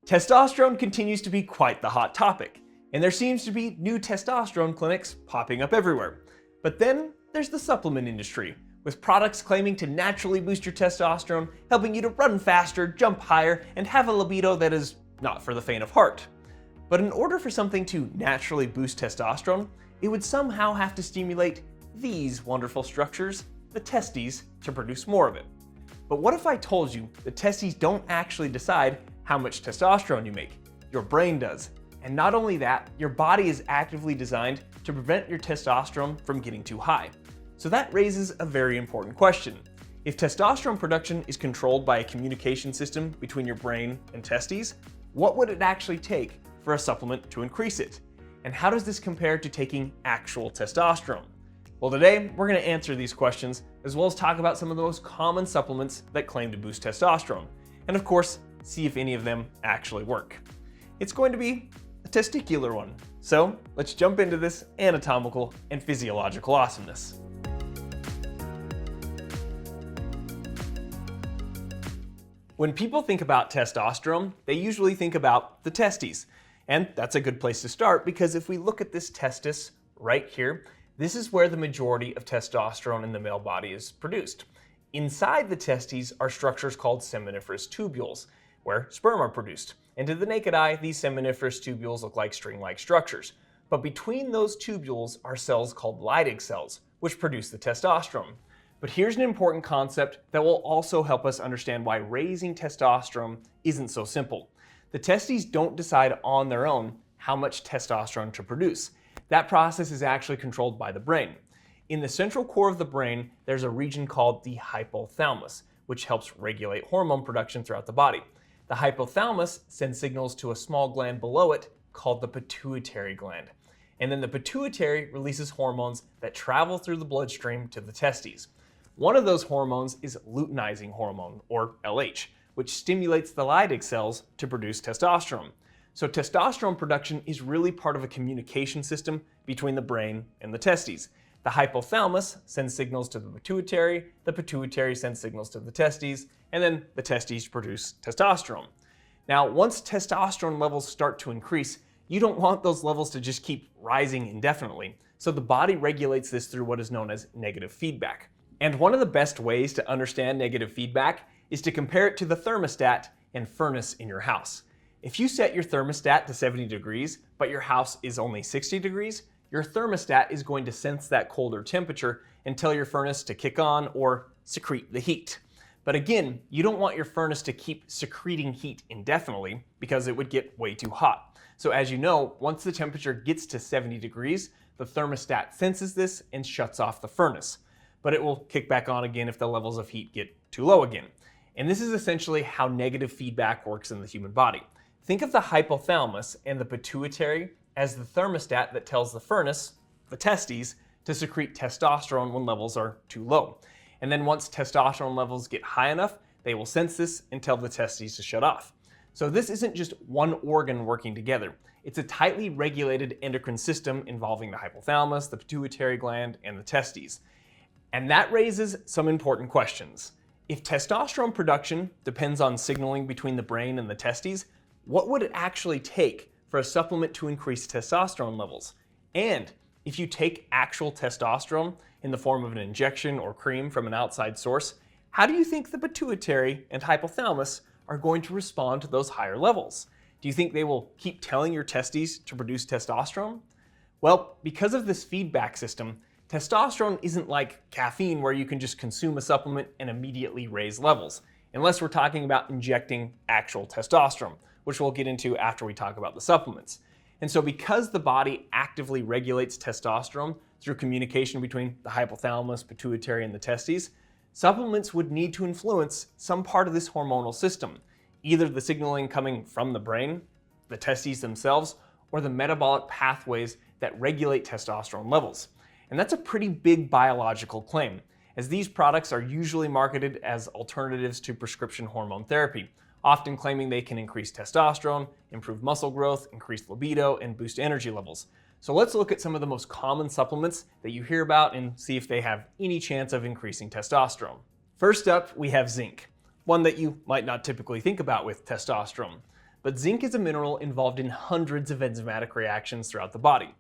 Testosterone continues to be quite the hot topic, and there seems to be new testosterone clinics popping up everywhere. But then there's the supplement industry, with products claiming to naturally boost your testosterone, helping you to run faster, jump higher, and have a libido that is not for the faint of heart. But in order for something to naturally boost testosterone, it would somehow have to stimulate these wonderful structures, the testes, to produce more of it. But what if I told you the testes don't actually decide how much testosterone you make? Your brain does. And not only that, your body is actively designed to prevent your testosterone from getting too high. So that raises a very important question. If testosterone production is controlled by a communication system between your brain and testes, what would it actually take for a supplement to increase it? And how does this compare to taking actual testosterone? Well, today we're going to answer these questions, as well as talk about some of the most common supplements that claim to boost testosterone, and of course, see if any of them actually work. It's going to be a testicular one. So let's jump into this anatomical and physiological awesomeness. When people think about testosterone, they usually think about the testes. And that's a good place to start, because if we look at this testis right here, this is where the majority of testosterone in the male body is produced. Inside the testes are structures called seminiferous tubules, where sperm are produced. And to the naked eye, these seminiferous tubules look like string-like structures. But between those tubules are cells called Leydig cells, which produce the testosterone. But here's an important concept that will also help us understand why raising testosterone isn't so simple. The testes don't decide on their own how much testosterone to produce. That process is actually controlled by the brain. In the central core of the brain, there's a region called the hypothalamus, which helps regulate hormone production throughout the body. The hypothalamus sends signals to a small gland below it called the pituitary gland. And then the pituitary releases hormones that travel through the bloodstream to the testes. One of those hormones is luteinizing hormone, or LH, which stimulates the Leydig cells to produce testosterone. So testosterone production is really part of a communication system between the brain and the testes. The hypothalamus sends signals to the pituitary sends signals to the testes, and then the testes produce testosterone. Now, once testosterone levels start to increase, you don't want those levels to just keep rising indefinitely. So the body regulates this through what is known as negative feedback. And one of the best ways to understand negative feedback is to compare it to the thermostat and furnace in your house. If you set your thermostat to 70 degrees, but your house is only 60 degrees, your thermostat is going to sense that colder temperature and tell your furnace to kick on or secrete the heat. But again, you don't want your furnace to keep secreting heat indefinitely, because it would get way too hot. So as you know, once the temperature gets to 70 degrees, the thermostat senses this and shuts off the furnace. But it will kick back on again if the levels of heat get too low again. And this is essentially how negative feedback works in the human body. Think of the hypothalamus and the pituitary as the thermostat that tells the furnace, the testes, to secrete testosterone when levels are too low. And then once testosterone levels get high enough, they will sense this and tell the testes to shut off. So this isn't just one organ working together. It's a tightly regulated endocrine system involving the hypothalamus, the pituitary gland, and the testes. And that raises some important questions. If testosterone production depends on signaling between the brain and the testes, what would it actually take for a supplement to increase testosterone levels? And if you take actual testosterone in the form of an injection or cream from an outside source, how do you think the pituitary and hypothalamus are going to respond to those higher levels? Do you think they will keep telling your testes to produce testosterone? Well, because of this feedback system, testosterone isn't like caffeine where you can just consume a supplement and immediately raise levels, unless we're talking about injecting actual testosterone, which we'll get into after we talk about the supplements. And so because the body actively regulates testosterone through communication between the hypothalamus, pituitary, and the testes, supplements would need to influence some part of this hormonal system, either the signaling coming from the brain, the testes themselves, or the metabolic pathways that regulate testosterone levels. And that's a pretty big biological claim, as these products are usually marketed as alternatives to prescription hormone therapy, often claiming they can increase testosterone, improve muscle growth, increase libido, and boost energy levels. So let's look at some of the most common supplements that you hear about and see if they have any chance of increasing testosterone. First up, we have zinc, one that you might not typically think about with testosterone. but zinc is a mineral involved in hundreds of enzymatic reactions throughout the body.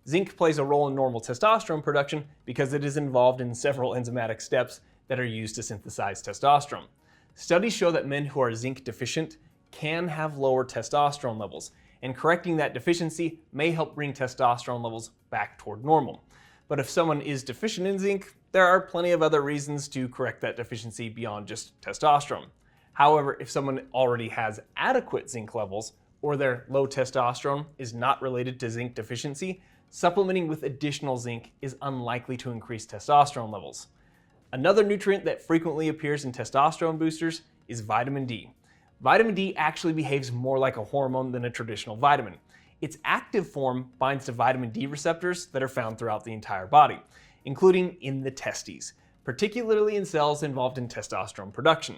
Zinc plays a role in normal testosterone production because it is involved in several enzymatic steps that are used to synthesize testosterone. Studies show that men who are zinc deficient can have lower testosterone levels, and correcting that deficiency may help bring testosterone levels back toward normal. But if someone is deficient in zinc, there are plenty of other reasons to correct that deficiency beyond just testosterone. However, if someone already has adequate zinc levels, or their low testosterone is not related to zinc deficiency, supplementing with additional zinc is unlikely to increase testosterone levels. Another nutrient that frequently appears in testosterone boosters is vitamin D. Vitamin D actually behaves more like a hormone than a traditional vitamin. Its active form binds to vitamin D receptors that are found throughout the entire body, including in the testes, particularly in cells involved in testosterone production.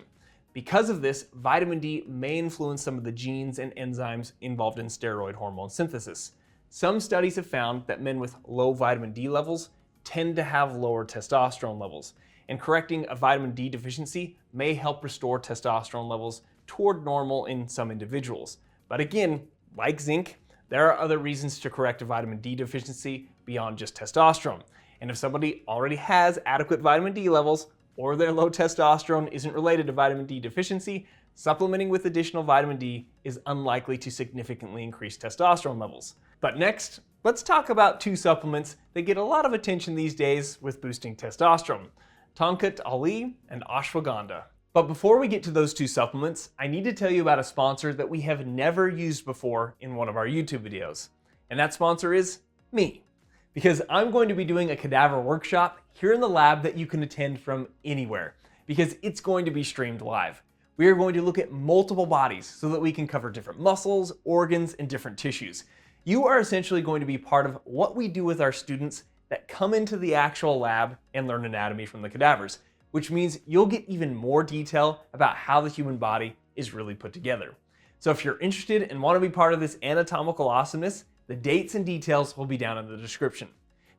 Because of this, vitamin D may influence some of the genes and enzymes involved in steroid hormone synthesis. Some studies have found that men with low vitamin D levels tend to have lower testosterone levels, and correcting a vitamin D deficiency may help restore testosterone levels toward normal in some individuals. But again, like zinc, there are other reasons to correct a vitamin D deficiency beyond just testosterone. And if somebody already has adequate vitamin D levels, or their low testosterone isn't related to vitamin D deficiency, supplementing with additional vitamin D is unlikely to significantly increase testosterone levels. But next, let's talk about two supplements that get a lot of attention these days with boosting testosterone: Tongkat Ali and Ashwagandha. But before we get to those two supplements, I need to tell you about a sponsor that we have never used before in one of our YouTube videos. And that sponsor is me. Because I'm going to be doing a cadaver workshop here in the lab that you can attend from anywhere, because it's going to be streamed live. We are going to look at multiple bodies so that we can cover different muscles, organs, and different tissues. You are essentially going to be part of what we do with our students that come into the actual lab and learn anatomy from the cadavers, which means you'll get even more detail about how the human body is really put together. So if you're interested and want to be part of this anatomical awesomeness, the dates and details will be down in the description.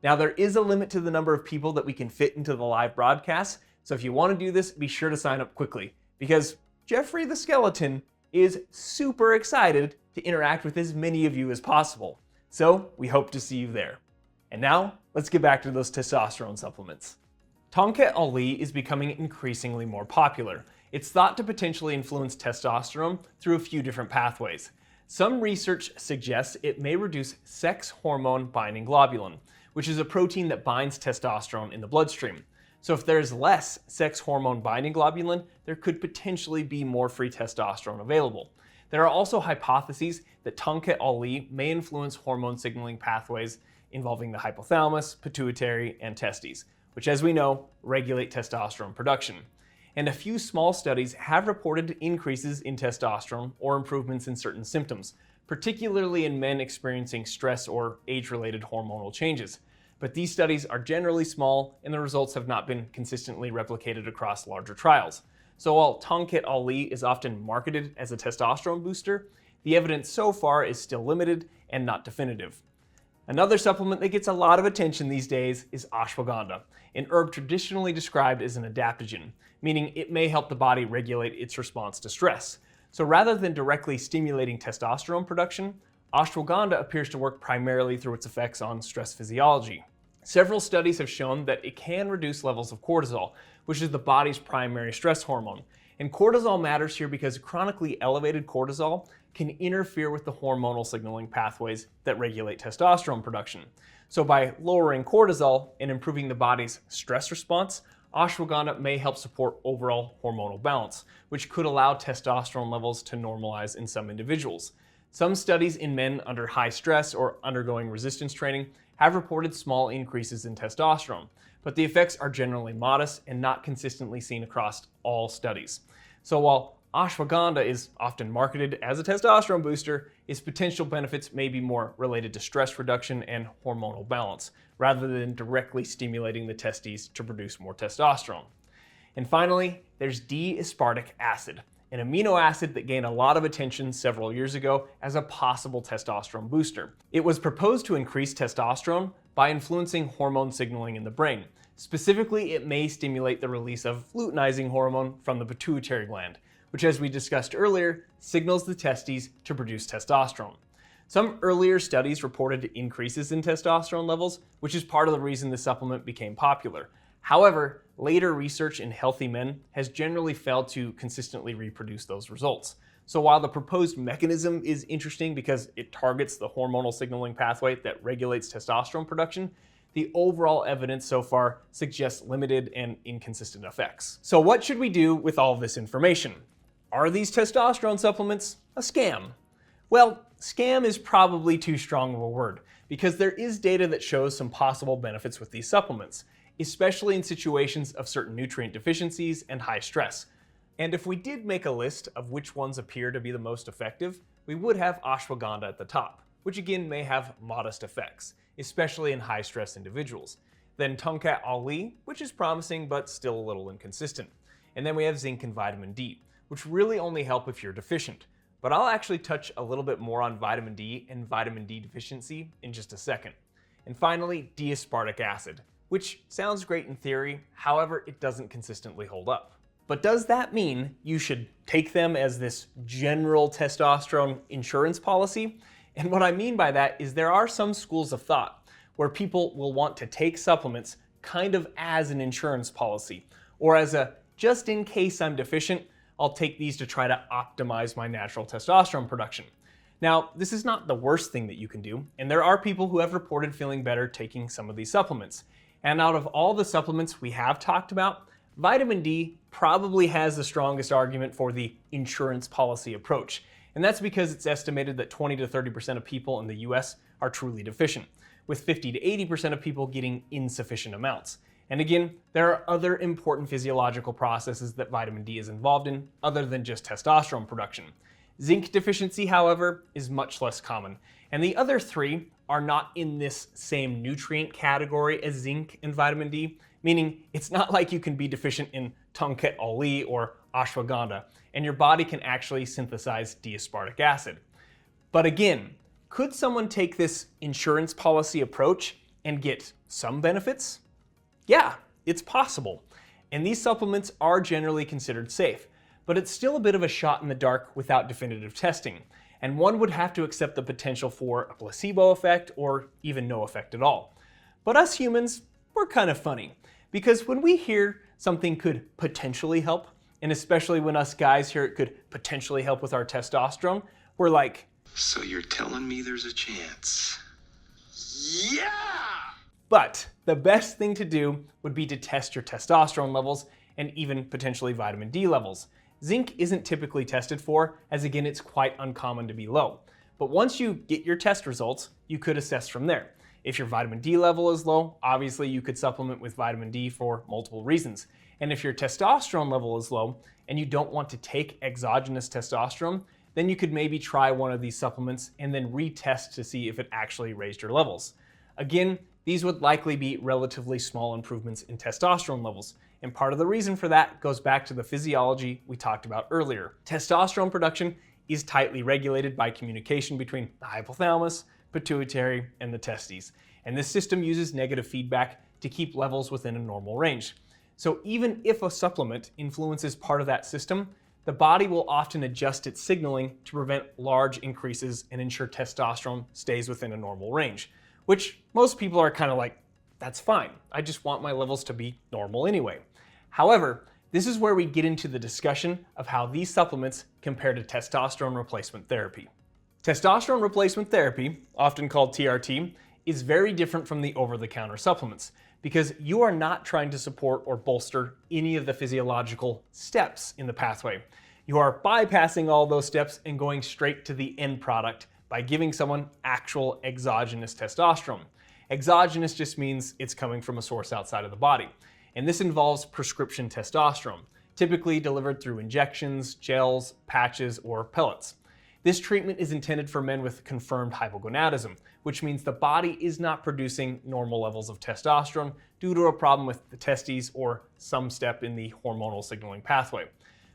Now, there is a limit to the number of people that we can fit into the live broadcast, so if you want to do this, be sure to sign up quickly, because Jeffrey the Skeleton is super excited to interact with as many of you as possible. So we hope to see you there. And now, let's get back to those testosterone supplements. Tongkat Ali is becoming increasingly more popular. It's thought to potentially influence testosterone through a few different pathways. Some research suggests it may reduce sex hormone binding globulin, which is a protein that binds testosterone in the bloodstream. So if there's less sex hormone binding globulin, there could potentially be more free testosterone available. There are also hypotheses that Tongkat Ali may influence hormone signaling pathways involving the hypothalamus, pituitary, and testes, which, as we know, regulate testosterone production. And a few small studies have reported increases in testosterone or improvements in certain symptoms, particularly in men experiencing stress or age-related hormonal changes. But these studies are generally small, and the results have not been consistently replicated across larger trials. So while Tongkat Ali is often marketed as a testosterone booster, the evidence so far is still limited and not definitive. Another supplement that gets a lot of attention these days is ashwagandha, an herb traditionally described as an adaptogen, meaning it may help the body regulate its response to stress. So rather than directly stimulating testosterone production, ashwagandha appears to work primarily through its effects on stress physiology. Several studies have shown that it can reduce levels of cortisol, which is the body's primary stress hormone. And cortisol matters here because chronically elevated cortisol can interfere with the hormonal signaling pathways that regulate testosterone production. So by lowering cortisol and improving the body's stress response, ashwagandha may help support overall hormonal balance, which could allow testosterone levels to normalize in some individuals. Some studies in men under high stress or undergoing resistance training have reported small increases in testosterone, but the effects are generally modest and not consistently seen across all studies. So while ashwagandha is often marketed as a testosterone booster, its potential benefits may be more related to stress reduction and hormonal balance, rather than directly stimulating the testes to produce more testosterone. And finally, there's D-Aspartic acid, an amino acid that gained a lot of attention several years ago as a possible testosterone booster. It was proposed to increase testosterone by influencing hormone signaling in the brain. Specifically, it may stimulate the release of luteinizing hormone from the pituitary gland, which, as we discussed earlier, signals the testes to produce testosterone. Some earlier studies reported increases in testosterone levels, which is part of the reason the supplement became popular. However, later research in healthy men has generally failed to consistently reproduce those results. So while the proposed mechanism is interesting because it targets the hormonal signaling pathway that regulates testosterone production, the overall evidence so far suggests limited and inconsistent effects. So what should we do with all of this information? Are these testosterone supplements a scam? Well, scam is probably too strong of a word, because there is data that shows some possible benefits with these supplements, especially in situations of certain nutrient deficiencies and high stress. And if we did make a list of which ones appear to be the most effective, we would have ashwagandha at the top, which again may have modest effects, especially in high stress individuals. Then Tongkat Ali, which is promising but still a little inconsistent. And then we have zinc and vitamin D, which really only help if you're deficient. But I'll actually touch a little bit more on vitamin D and vitamin D deficiency in just a second. And finally, D-Aspartic acid, which sounds great in theory, however, it doesn't consistently hold up. But does that mean you should take them as this general testosterone insurance policy? And what I mean by that is there are some schools of thought where people will want to take supplements kind of as an insurance policy, or as a just in case I'm deficient, I'll take these to try to optimize my natural testosterone production. Now, this is not the worst thing that you can do, and there are people who have reported feeling better taking some of these supplements. And out of all the supplements we have talked about, vitamin D probably has the strongest argument for the insurance policy approach. And that's because it's estimated that 20 to 30% of people in the US are truly deficient, with 50 to 80% of people getting insufficient amounts. And again, there are other important physiological processes that vitamin D is involved in other than just testosterone production. Zinc deficiency, however, is much less common. And the other three are not in this same nutrient category as zinc and vitamin D, meaning it's not like you can be deficient in Tongkat Ali or ashwagandha, and your body can actually synthesize D-aspartic acid. But again, could someone take this insurance policy approach and get some benefits? Yeah, it's possible. And these supplements are generally considered safe, but it's still a bit of a shot in the dark without definitive testing. And one would have to accept the potential for a placebo effect or even no effect at all. But us humans, we're kind of funny, because when we hear something could potentially help, and especially when us guys hear it could potentially help with our testosterone, we're like, so you're telling me there's a chance? Yeah! But the best thing to do would be to test your testosterone levels and even potentially vitamin D levels. Zinc isn't typically tested for, as again, it's quite uncommon to be low. But once you get your test results, you could assess from there. If your vitamin D level is low, obviously you could supplement with vitamin D for multiple reasons. And if your testosterone level is low and you don't want to take exogenous testosterone, then you could maybe try one of these supplements and then retest to see if it actually raised your levels. Again, these would likely be relatively small improvements in testosterone levels. And part of the reason for that goes back to the physiology we talked about earlier. Testosterone production is tightly regulated by communication between the hypothalamus, pituitary, and the testes. And this system uses negative feedback to keep levels within a normal range. So even if a supplement influences part of that system, the body will often adjust its signaling to prevent large increases and ensure testosterone stays within a normal range, which most people are kind of like, that's fine. I just want my levels to be normal anyway. However, this is where we get into the discussion of how these supplements compare to testosterone replacement therapy. Testosterone replacement therapy, often called TRT, is very different from the over-the-counter supplements because you are not trying to support or bolster any of the physiological steps in the pathway. You are bypassing all those steps and going straight to the end product by giving someone actual exogenous testosterone. Exogenous just means it's coming from a source outside of the body. And this involves prescription testosterone, typically delivered through injections, gels, patches, or pellets. This treatment is intended for men with confirmed hypogonadism, which means the body is not producing normal levels of testosterone due to a problem with the testes or some step in the hormonal signaling pathway.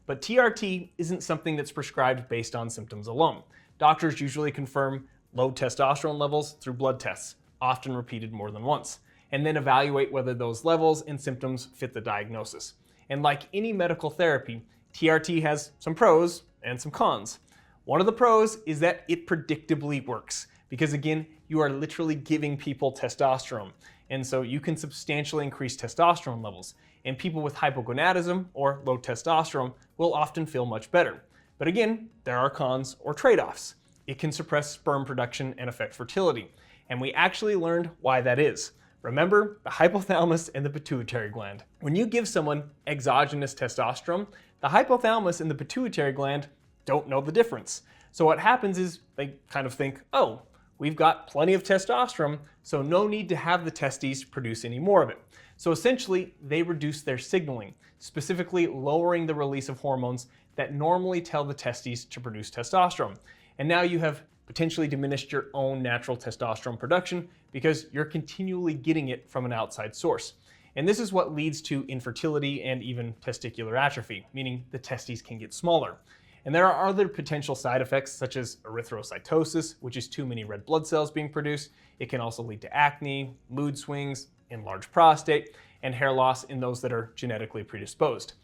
But TRT isn't something that's prescribed based on symptoms alone. Doctors usually confirm low testosterone levels through blood tests, often repeated more than once, and then evaluate whether those levels and symptoms fit the diagnosis. And like any medical therapy, TRT has some pros and some cons. One of the pros is that it predictably works because, again, you are literally giving people testosterone. And so you can substantially increase testosterone levels. And people with hypogonadism or low testosterone will often feel much better. But again, there are cons or trade-offs. It can suppress sperm production and affect fertility. And we actually learned why that is. Remember the hypothalamus and the pituitary gland. When you give someone exogenous testosterone, the hypothalamus and the pituitary gland don't know the difference. So what happens is they kind of think, oh, we've got plenty of testosterone, so no need to have the testes produce any more of it. So essentially, they reduce their signaling, specifically lowering the release of hormones that normally tell the testes to produce testosterone. And now you have potentially diminished your own natural testosterone production because you're continually getting it from an outside source. And this is what leads to infertility and even testicular atrophy, meaning the testes can get smaller. And there are other potential side effects such as erythrocytosis, which is too many red blood cells being produced. It can also lead to acne, mood swings, enlarged prostate, and hair loss in those that are genetically predisposed.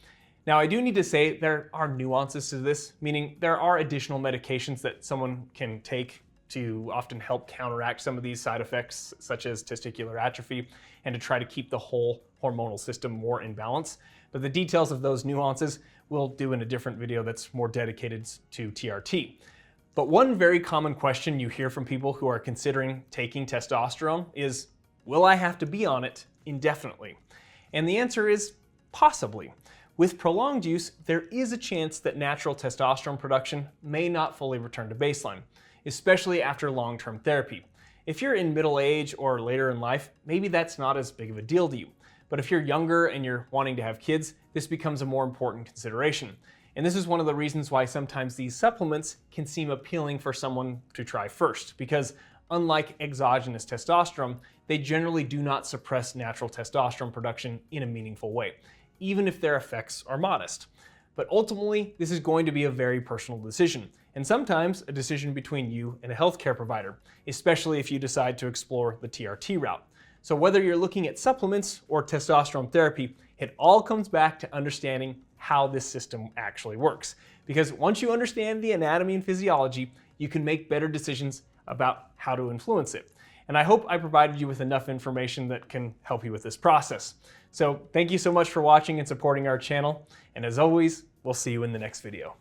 Now, I do need to say there are nuances to this, meaning there are additional medications that someone can take to often help counteract some of these side effects, such as testicular atrophy, and to try to keep the whole hormonal system more in balance. But the details of those nuances we'll do in a different video that's more dedicated to TRT. But one very common question you hear from people who are considering taking testosterone is, will I have to be on it indefinitely? And the answer is possibly. With prolonged use, there is a chance that natural testosterone production may not fully return to baseline, especially after long-term therapy. If you're in middle age or later in life, maybe that's not as big of a deal to you. But if you're younger and you're wanting to have kids, this becomes a more important consideration. And this is one of the reasons why sometimes these supplements can seem appealing for someone to try first, because unlike exogenous testosterone, they generally do not suppress natural testosterone production in a meaningful way, even if their effects are modest. But ultimately, this is going to be a very personal decision, and sometimes a decision between you and a healthcare provider, especially if you decide to explore the TRT route. So whether you're looking at supplements or testosterone therapy, it all comes back to understanding how this system actually works. Because once you understand the anatomy and physiology, you can make better decisions about how to influence it. And I hope I provided you with enough information that can help you with this process. So thank you so much for watching and supporting our channel. And as always, we'll see you in the next video.